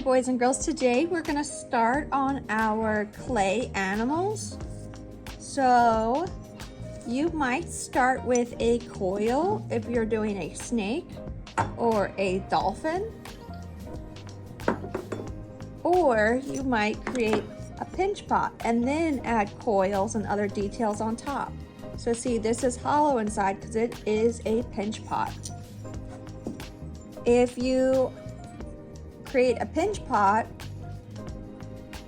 boys and girls, today we're gonna start on our clay animals. So you might start with a coil if you're doing a snake or a dolphin, or you might create a pinch pot and then add coils and other details on top. So see, this is hollow inside because it is a pinch pot. If you create a pinch pot,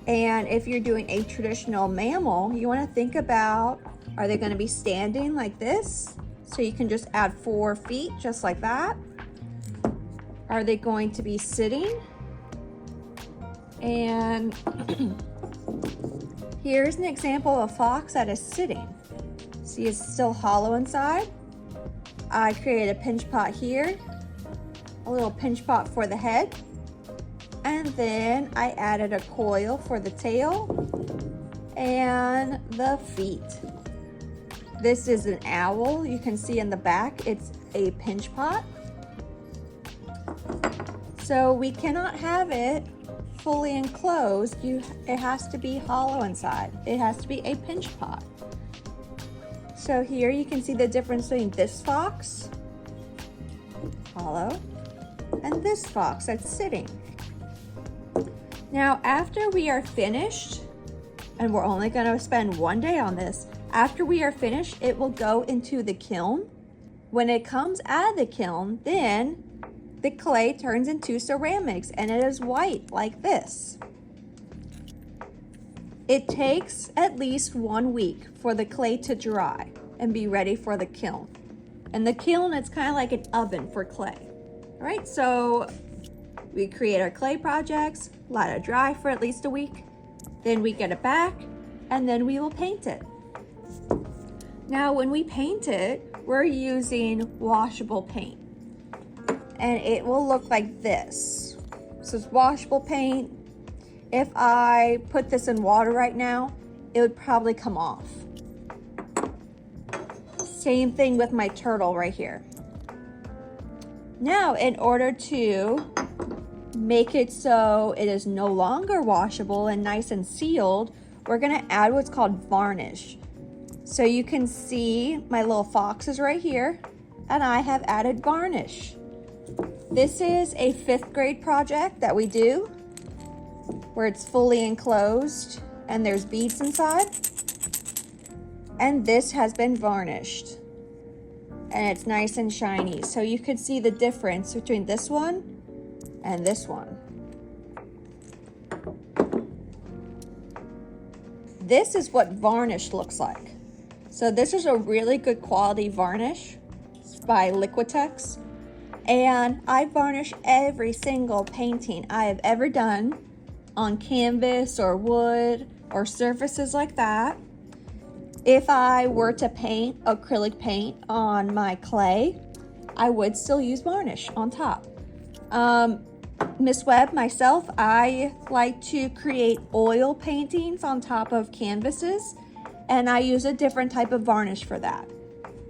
and if you're doing a traditional mammal, you want to think about, are they going to be standing like this? So you can just add 4 feet just like that. Are they going to be sitting? And here's an example of a fox that is sitting. See, it's still hollow inside. I created a pinch pot here, a little pinch pot for the head, and then I added a coil for the tail and the feet. This is an owl. You can see in the back, it's a pinch pot. So we cannot have it fully enclosed. It has to be hollow inside. It has to be a pinch pot. So here you can see the difference between this fox, hollow, and this fox that's sitting. Now, after we are finished, and we're only going to spend 1 day on this, after we are finished, it will go into the kiln. When it comes out of the kiln, then the clay turns into ceramics, and it is white like this. It takes at least 1 week for the clay to dry and be ready for the kiln. And the kiln, it's kind of like an oven for clay. All right, so we create our clay projects, let it dry for at least a week, then we get it back, and then we will paint it. Now, when we paint it, we're using washable paint, and it will look like this. So it's washable paint. If I put this in water right now, it would probably come off. Same thing with my turtle right here. Now, in order to make it so it is no longer washable and nice and sealed, we're gonna add what's called varnish. So you can see my little foxes right here, and I have added varnish. This is a 5th grade project that we do, where it's fully enclosed and there's beads inside. And this has been varnished, and it's nice and shiny. So you could see the difference between this one and this one. This is what varnish looks like. So this is a really good quality varnish. It's by Liquitex. And I varnish every single painting I have ever done on canvas or wood or surfaces like that. If I were to paint acrylic paint on my clay, I would still use varnish on top. Miss Webb, myself, I like to create oil paintings on top of canvases, and I use a different type of varnish for that.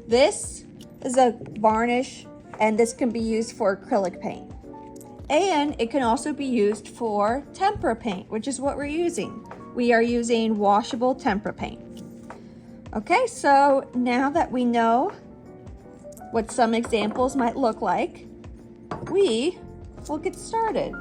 This is a varnish, and this can be used for acrylic paint. And it can also be used for tempera paint, which is what we're using. We are using washable tempera paint. Okay, so now that we know what some examples might look like, we will get started.